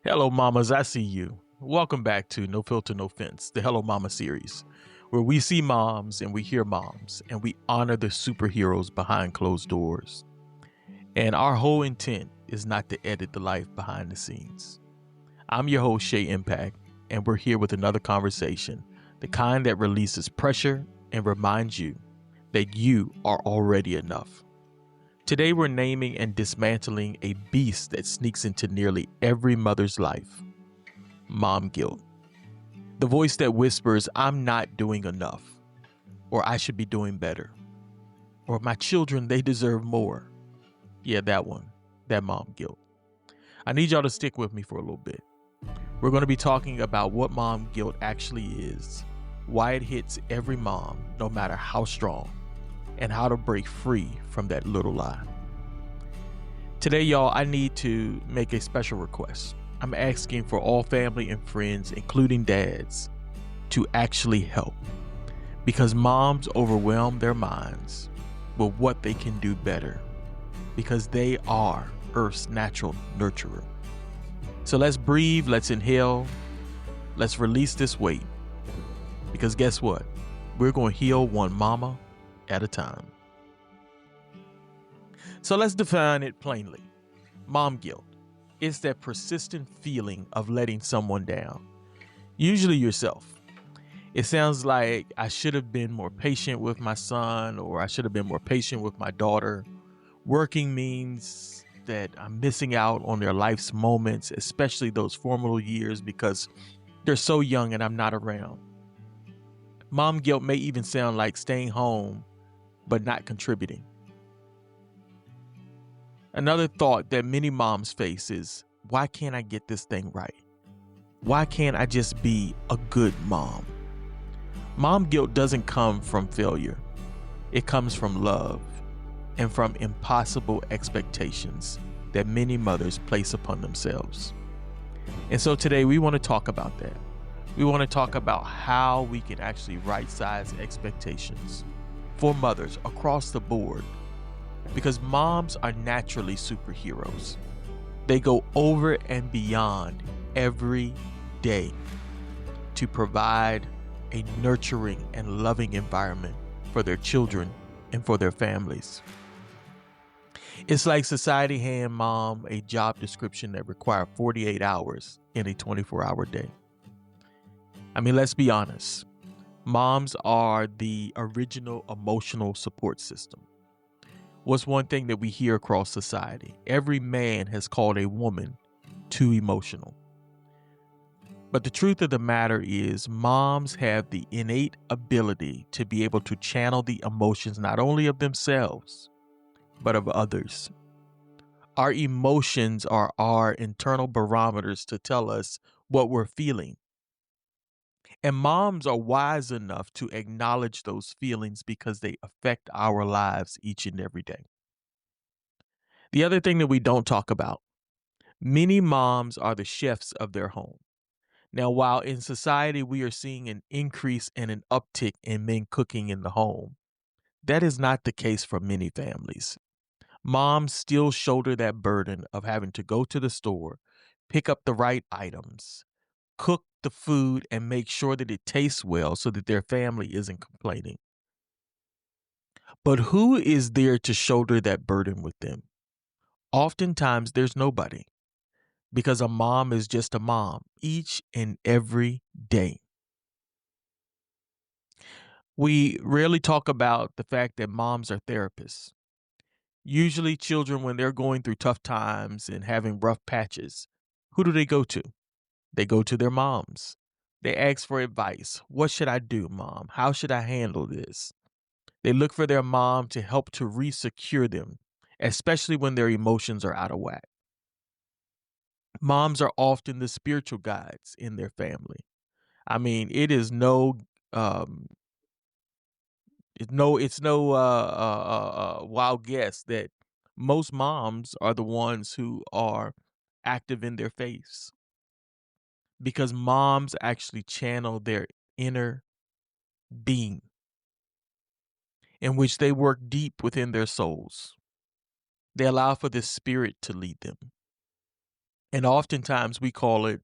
Hello, mamas. I see you. Welcome back to No Filter, No Fence, the Hello Mama series, where we see moms and we hear moms and we honor the superheroes behind closed doors. And our whole intent is not to edit the life behind the scenes. I'm your host, CheImpacts, and we're here with another conversation, the kind that releases pressure and reminds you that you are already enough. Today, we're naming and dismantling a beast that sneaks into nearly every mother's life: mom guilt. The voice that whispers, I'm not doing enough, or I should be doing better, or my children, they deserve more. Yeah, that one, that mom guilt. I need y'all to stick with me for a little bit. We're going to be talking about what mom guilt actually is, why it hits every mom, no matter how strong, and how to break free from that little lie. Today, y'all, I need to make a special request. I'm asking for all family and friends, including dads, to actually help, because moms overwhelm their minds with what they can do better, because they are Earth's natural nurturer. So let's breathe, let's inhale, let's release this weight, because guess what? We're going to heal one mama at a time. So let's define it plainly. Mom guilt is that persistent feeling of letting someone down, usually yourself. It sounds like I should have been more patient with my son, or I should have been more patient with my daughter. Working means that I'm missing out on their life's moments, especially those formative years, because they're so young and I'm not around. Mom guilt may even sound like staying home but not contributing. Another thought that many moms face is, why can't I get this thing right? Why can't I just be a good mom? Mom guilt doesn't come from failure. It comes from love and from impossible expectations that many mothers place upon themselves. And so today we want to talk about that. We want to talk about how we can actually right-size expectations for mothers across the board, because moms are naturally superheroes. They go over and beyond every day to provide a nurturing and loving environment for their children and for their families. It's like society hand mom a job description that requires 48 hours in a 24-hour day. I mean, let's be honest. Moms are the original emotional support system. What's one thing that we hear across society? Every man has called a woman too emotional. But the truth of the matter is, moms have the innate ability to be able to channel the emotions not only of themselves, but of others. Our emotions are our internal barometers to tell us what we're feeling. And moms are wise enough to acknowledge those feelings because they affect our lives each and every day. The other thing that we don't talk about, many moms are the chefs of their home. Now, while in society we are seeing an increase and an uptick in men cooking in the home, that is not the case for many families. Moms still shoulder that burden of having to go to the store, pick up the right items, cook the food, and make sure that it tastes well so that their family isn't complaining. But who is there to shoulder that burden with them? Oftentimes, there's nobody, because a mom is just a mom each and every day. We rarely talk about the fact that moms are therapists. Usually, children, when they're going through tough times and having rough patches, who do they go to? They go to their moms. They ask for advice. What should I do, mom? How should I handle this? They look for their mom to help to re-secure them, especially when their emotions are out of whack. Moms are often the spiritual guides in their family. I mean, it is um, it's no wild guess that most moms are the ones who are active in their faiths, because moms actually channel their inner being, in which they work deep within their souls. They allow for the spirit to lead them. And oftentimes we call it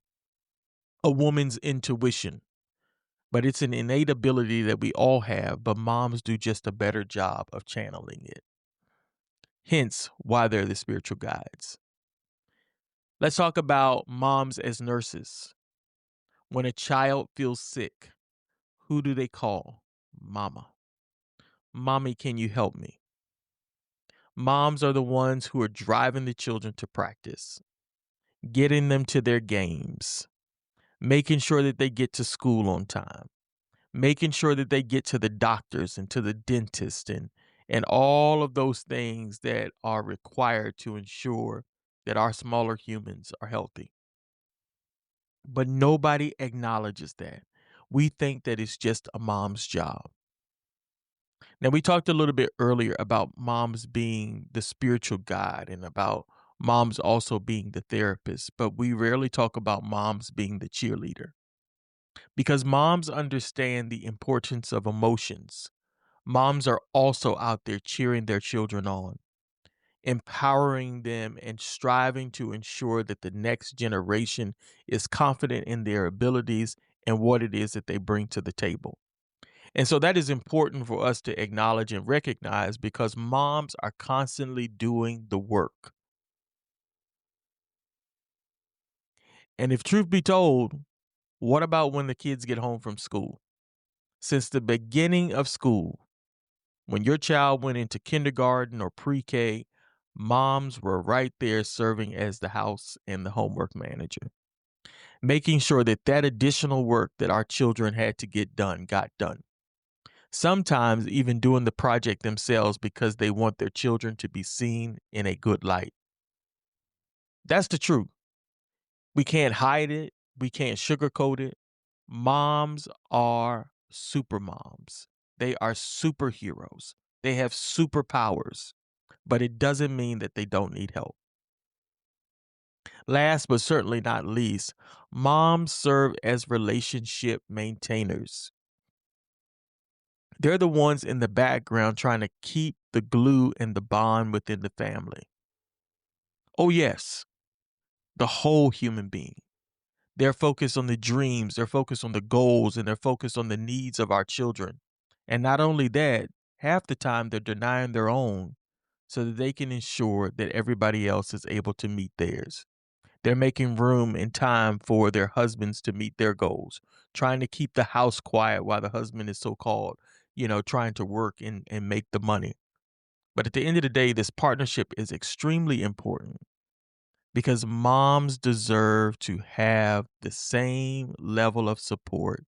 a woman's intuition, but it's an innate ability that we all have, but moms do just a better job of channeling it. Hence why they're the spiritual guides. Let's talk about moms as nurses. When a child feels sick, who do they call? Mama. Mommy, can you help me? Moms are the ones who are driving the children to practice, getting them to their games, making sure that they get to school on time, making sure that they get to the doctors and to the dentist and all of those things that are required to ensure that our smaller humans are healthy. But nobody acknowledges that. We think that it's just a mom's job. Now, we talked a little bit earlier about moms being the spiritual guide and about moms also being the therapist, but we rarely talk about moms being the cheerleader because moms understand the importance of emotions. Moms are also out there cheering their children on, empowering them, and striving to ensure that the next generation is confident in their abilities and what it is that they bring to the table. And so that is important for us to acknowledge and recognize because moms are constantly doing the work. And if truth be told, what about when the kids get home from school? Since the beginning of school, when your child went into kindergarten or pre-K, moms were right there serving as the house and the homework manager, making sure that that additional work that our children had to get done got done. Sometimes even doing the project themselves because they want their children to be seen in a good light. That's the truth. We can't hide it. We can't sugarcoat it. Moms are super moms. They are superheroes. They have superpowers, but it doesn't mean that they don't need help. Last but certainly not least, moms serve as relationship maintainers. They're the ones in the background trying to keep the glue and the bond within the family. Oh, yes, the whole human being. They're focused on the dreams, they're focused on the goals, and they're focused on the needs of our children. And not only that, half the time they're denying their own so that they can ensure that everybody else is able to meet theirs. They're making room and time for their husbands to meet their goals, trying to keep the house quiet while the husband is so called, trying to work and make the money. But at the end of the day, this partnership is extremely important because moms deserve to have the same level of support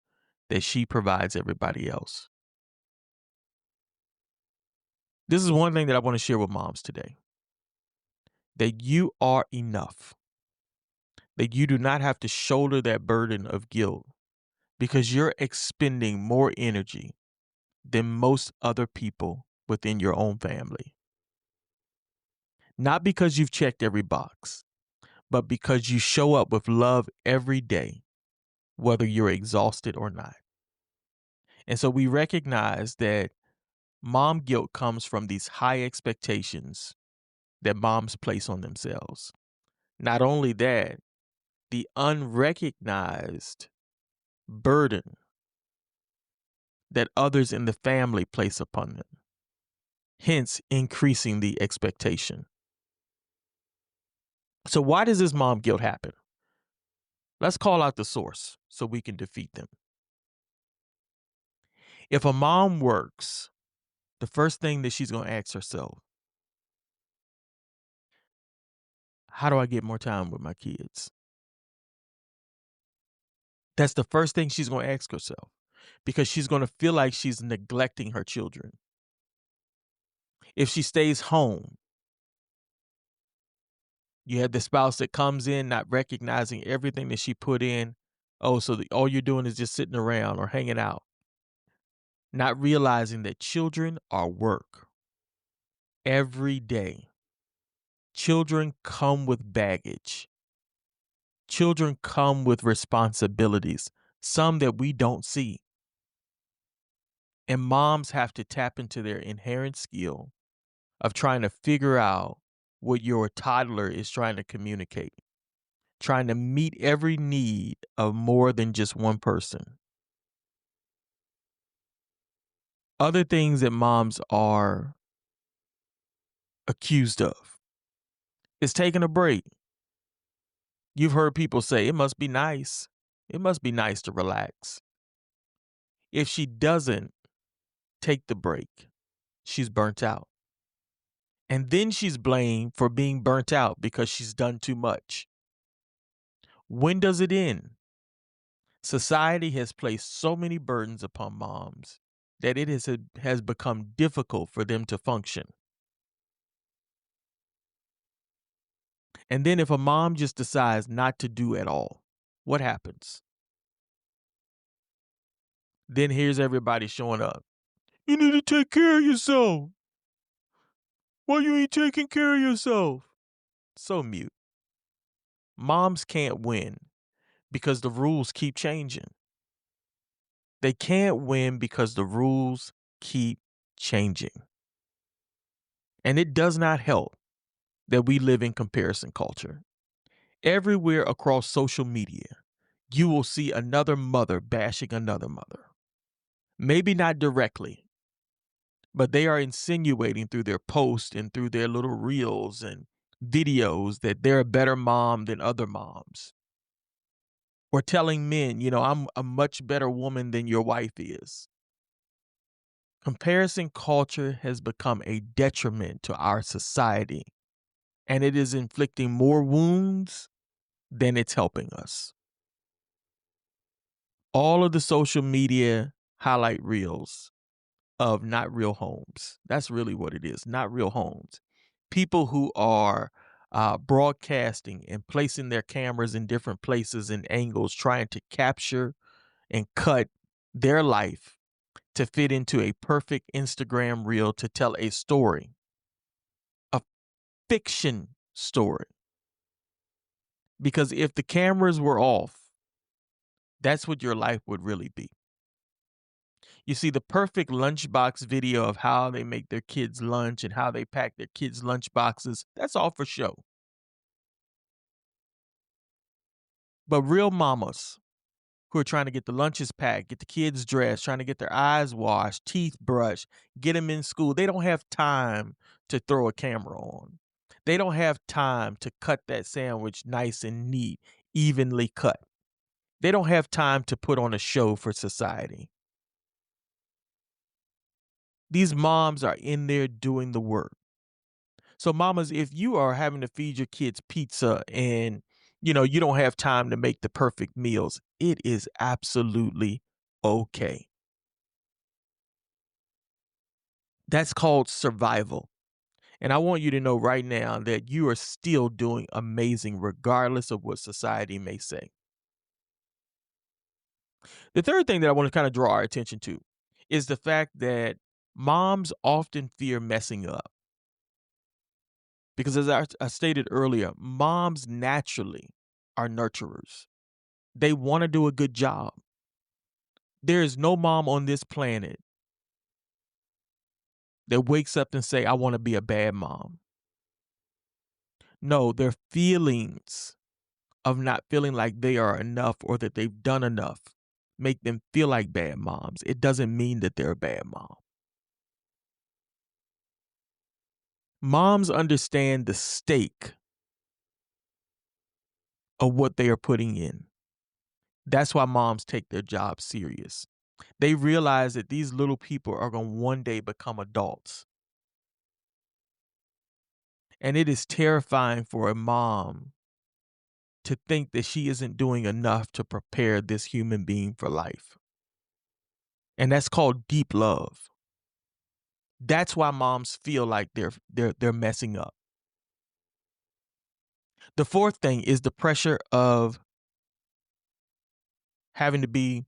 that she provides everybody else. This is one thing that I want to share with moms today, that you are enough, that you do not have to shoulder that burden of guilt because you're expending more energy than most other people within your own family. Not because you've checked every box, but because you show up with love every day, whether you're exhausted or not. And so we recognize that mom guilt comes from these high expectations that moms place on themselves. Not only that, the unrecognized burden that others in the family place upon them, hence increasing the expectation. So why does this mom guilt happen? Let's call out the source so we can defeat them. If a mom works, the first thing that she's going to ask herself, how do I get more time with my kids? That's the first thing she's going to ask herself because she's going to feel like she's neglecting her children. If she stays home, you have the spouse that comes in not recognizing everything that she put in. Oh, so all you're doing is just sitting around or hanging out, not realizing that children are work every day. Children come with baggage. Children come with responsibilities, some that we don't see. And moms have to tap into their inherent skill of trying to figure out what your toddler is trying to communicate. trying to meet every need of more than just one person. Other things that moms are accused of is taking a break. You've heard people say, it must be nice. It must be nice to relax. If she doesn't take the break, she's burnt out. And then she's blamed for being burnt out because she's done too much. When does it end? Society has placed so many burdens upon moms that it has become difficult for them to function. And then if a mom just decides not to do at all, what happens? Then here's everybody showing up. You need to take care of yourself. Why you ain't taking care of yourself? So mute. Moms can't win because the rules keep changing. They can't win because the rules keep changing. And it does not help that we live in comparison culture. Everywhere across social media, you will see another mother bashing another mother. Maybe not directly, but they are insinuating through their posts and through their little reels and videos that they're a better mom than other moms. Or telling men, I'm a much better woman than your wife is. Comparison culture has become a detriment to our society, and it is inflicting more wounds than it's helping us. All of the social media highlight reels of not real homes. That's really what it is, not real homes. People who are broadcasting and placing their cameras in different places and angles, trying to capture and cut their life to fit into a perfect Instagram reel to tell a story, a fiction story. Because if the cameras were off, that's what your life would really be. You see, the perfect lunchbox video of how they make their kids lunch and how they pack their kids' lunch boxes, that's all for show. But real mamas who are trying to get the lunches packed, get the kids dressed, trying to get their eyes washed, teeth brushed, get them in school, they don't have time to throw a camera on. They don't have time to cut that sandwich nice and neat, evenly cut. They don't have time to put on a show for society. These moms are in there doing the work. So mamas, if you are having to feed your kids pizza and you don't have time to make the perfect meals, it is absolutely okay. That's called survival. And I want you to know right now that you are still doing amazing regardless of what society may say. The third thing that I want to kind of draw our attention to is the fact that moms often fear messing up. Because as I stated earlier, moms naturally are nurturers. They want to do a good job. There is no mom on this planet that wakes up and say, I want to be a bad mom. No, their feelings of not feeling like they are enough or that they've done enough make them feel like bad moms. It doesn't mean that they're a bad mom. Moms understand the stake of what they are putting in. That's why moms take their job serious. They realize that these little people are going to one day become adults. And it is terrifying for a mom to think that she isn't doing enough to prepare this human being for life. And that's called deep love. That's why moms feel like they're messing up. The fourth thing is the pressure of having to be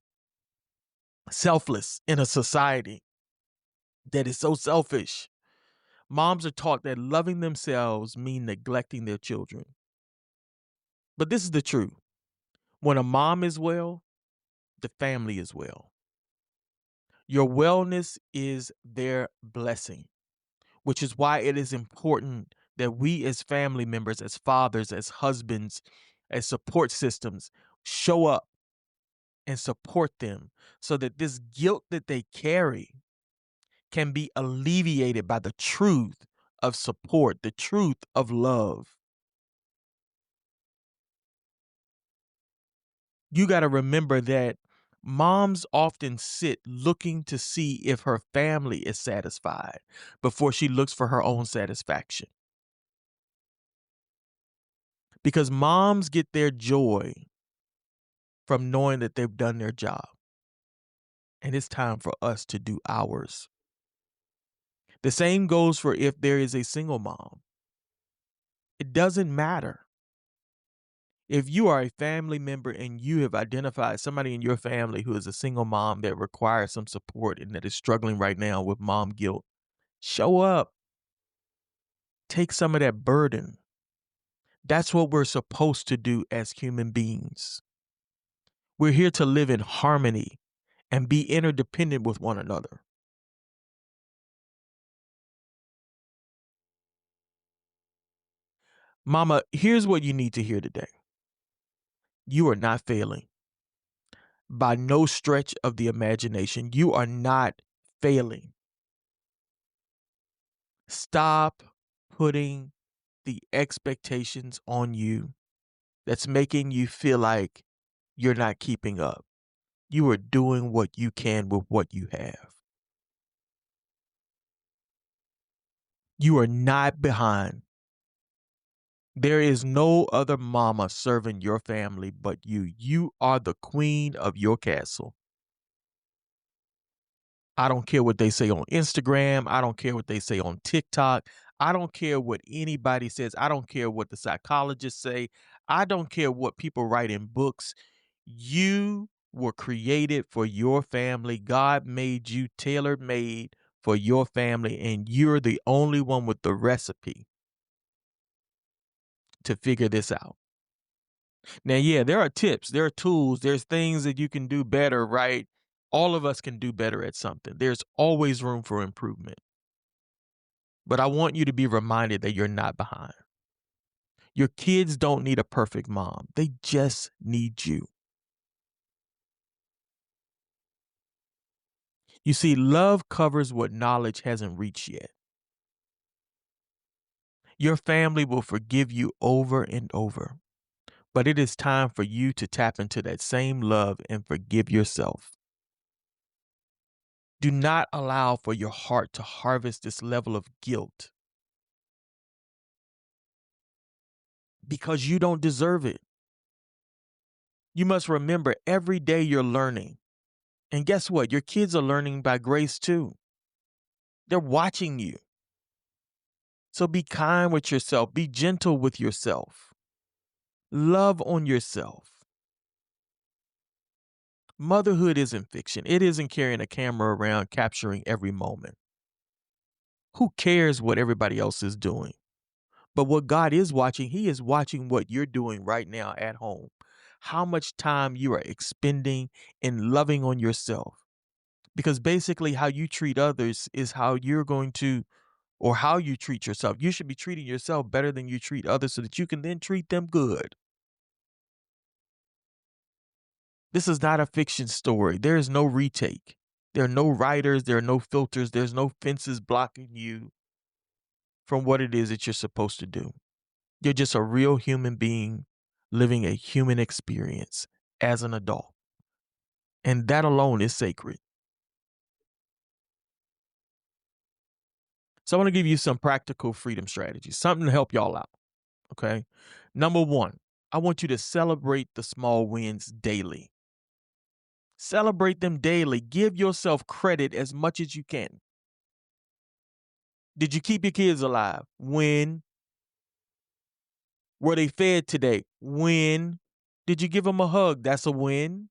selfless in a society that is so selfish. Moms are taught that loving themselves means neglecting their children. But this is the truth. When a mom is well, the family is well. Your wellness is their blessing, which is why it is important that we as family members, as fathers, as husbands, as support systems, show up and support them so that this guilt that they carry can be alleviated by the truth of support, the truth of love. You got to remember that moms often sit looking to see if her family is satisfied before she looks for her own satisfaction. Because moms get their joy from knowing that they've done their job. And it's time for us to do ours. The same goes for if there is a single mom. It doesn't matter. If you are a family member and you have identified somebody in your family who is a single mom that requires some support and that is struggling right now with mom guilt, show up. Take some of that burden. That's what we're supposed to do as human beings. We're here to live in harmony and be interdependent with one another. Mama, here's what you need to hear today. You are not failing. By no stretch of the imagination, you are not failing. Stop putting the expectations on you that's making you feel like you're not keeping up. You are doing what you can with what you have. You are not behind. There is no other mama serving your family but you. You are the queen of your castle. I don't care what they say on Instagram. I don't care what they say on TikTok. I don't care what anybody says. I don't care what the psychologists say. I don't care what people write in books. You were created for your family. God made you tailor-made for your family, and you're the only one with the recipe to figure this out. Now, yeah, there are tips, there are tools, there's things that you can do better, right? All of us can do better at something. There's always room for improvement. But I want you to be reminded that you're not behind. Your kids don't need a perfect mom. They just need you. You see, love covers what knowledge hasn't reached yet. Your family will forgive you over and over. But it is time for you to tap into that same love and forgive yourself. Do not allow for your heart to harvest this level of guilt because you don't deserve it. You must remember every day you're learning. And guess what? Your kids are learning by grace too. They're watching you. So be kind with yourself. Be gentle with yourself. Love on yourself. Motherhood isn't fiction. It isn't carrying a camera around capturing every moment. Who cares what everybody else is doing? But what God is watching, He is watching what you're doing right now at home. How much time you are expending in loving on yourself. Because basically, how you treat others is how you're going to, or how you treat yourself. You should be treating yourself better than you treat others so that you can then treat them good. This is not a fiction story. There is no retake. There are no writers. There are no filters. There's no fences blocking you from what it is that you're supposed to do. You're just a real human being living a human experience as an adult. And that alone is sacred. So I want to give you some practical freedom strategies, something to help y'all out. Okay. Number one, I want you to celebrate the small wins daily. Celebrate them daily. Give yourself credit as much as you can. Did you keep your kids alive? When? Were they fed today? When? Did you give them a hug? That's a win.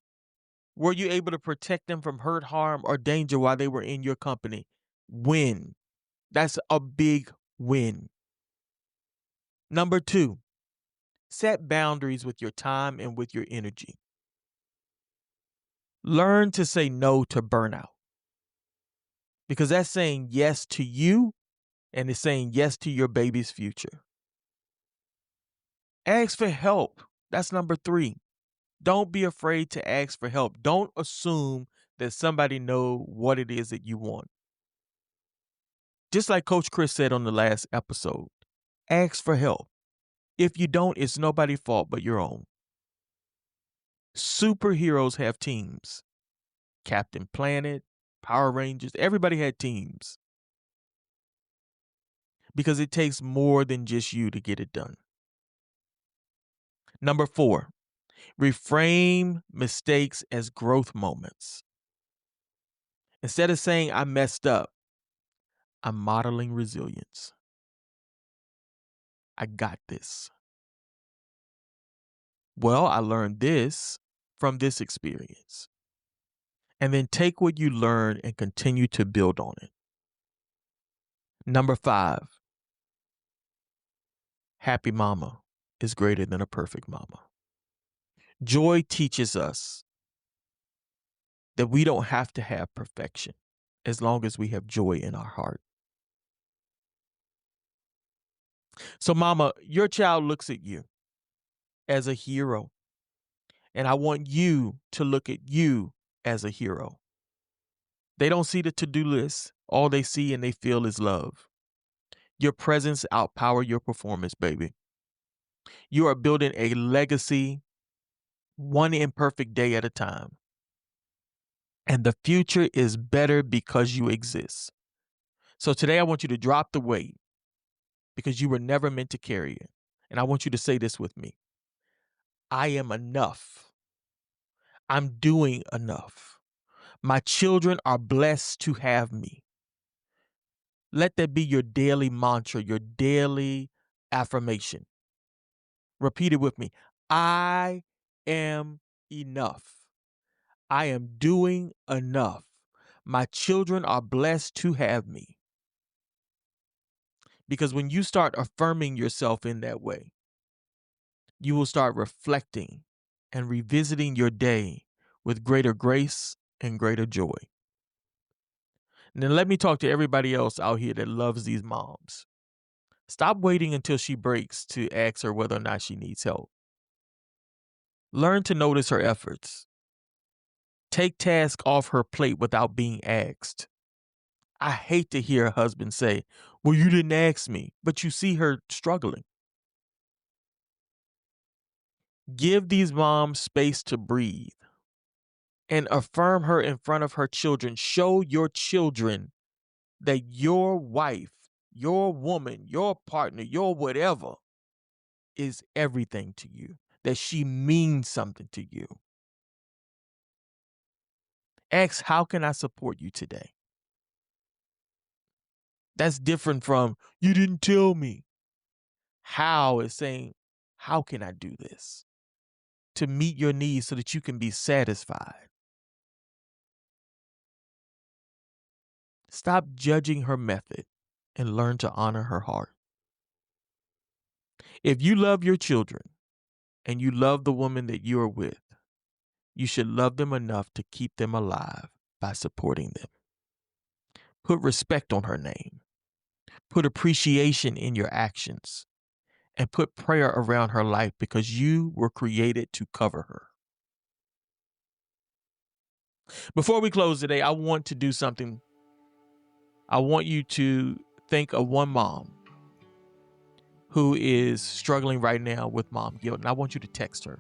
Were you able to protect them from hurt, harm, or danger while they were in your company? Win. That's a big win. Number two, set boundaries with your time and with your energy. Learn to say no to burnout because that's saying yes to you and it's saying yes to your baby's future. Ask for help. That's number 3. Don't be afraid to ask for help. Don't assume that somebody know what it is that you want. Just like Coach Chris said on the last episode, ask for help. If you don't, it's nobody's fault but your own. Superheroes have teams. Captain Planet, Power Rangers, everybody had teams. Because it takes more than just you to get it done. Number 4, reframe mistakes as growth moments. Instead of saying, I messed up, I'm modeling resilience. I got this. Well, I learned this from this experience. And then take what you learn and continue to build on it. Number 5, happy mama is greater than a perfect mama. Joy teaches us that we don't have to have perfection as long as we have joy in our heart. So, mama, your child looks at you as a hero. And I want you to look at you as a hero. They don't see the to-do list. All they see and they feel is love. Your presence outpower your performance, baby. You are building a legacy, one imperfect day at a time. And the future is better because you exist. So today I want you to drop the weight because you were never meant to carry it. And I want you to say this with me. I am enough. I'm doing enough. My children are blessed to have me. Let that be your daily mantra, your daily affirmation. Repeat it with me. I am enough. I am doing enough. My children are blessed to have me. Because when you start affirming yourself in that way, you will start reflecting and revisiting your day with greater grace and greater joy. And then let me talk to everybody else out here that loves these moms. Stop waiting until she breaks to ask her whether or not she needs help. Learn to notice her efforts. Take tasks off her plate without being asked. I hate to hear a husband say, well, you didn't ask me, but you see her struggling. Give these moms space to breathe and affirm her in front of her children. Show your children that your wife, your woman, your partner, your whatever is everything to you, that she means something to you. Ask, how can I support you today? That's different from, you didn't tell me. How is saying, how can I do this to meet your needs so that you can be satisfied? Stop judging her method and learn to honor her heart. If you love your children and you love the woman that you are with, you should love them enough to keep them alive by supporting them. Put respect on her name. Put appreciation in your actions. And put prayer around her life because you were created to cover her. Before we close today, I want to do something. I want you to think of one mom who is struggling right now with mom guilt, and I want you to text her.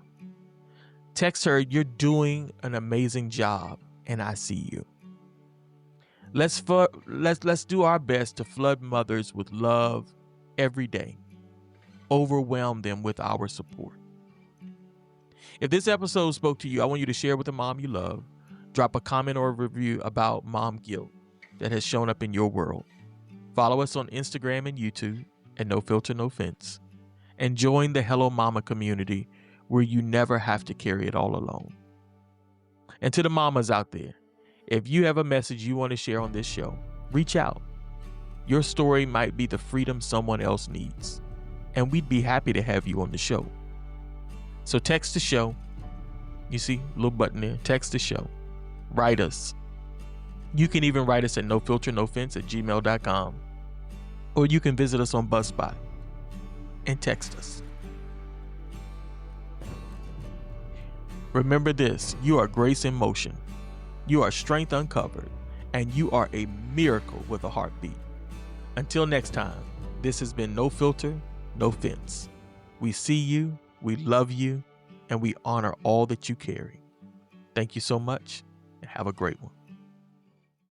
Text her, you're doing an amazing job, and I see you. Let's do our best to flood mothers with love every day. Overwhelm them with our support. If this episode spoke to you, I want you to share with a mom you love. Drop a comment or a review about mom guilt that has shown up in your world. Follow us on Instagram and YouTube at No Filter, No Fence. And join the Hello Mama community where you never have to carry it all alone. And to the mamas out there, if you have a message you want to share on this show, reach out. Your story might be the freedom someone else needs. And we'd be happy to have you on the show. So text the show. You see, little button there. Text the show. Write us. You can even write us at nofilternofence@gmail.com. Or you can visit us on BuzzSpot and text us. Remember this, you are grace in motion. You are strength uncovered, and you are a miracle with a heartbeat. Until next time, this has been No Filter, No Fence. We see you, we love you, and we honor all that you carry. Thank you so much, and have a great one.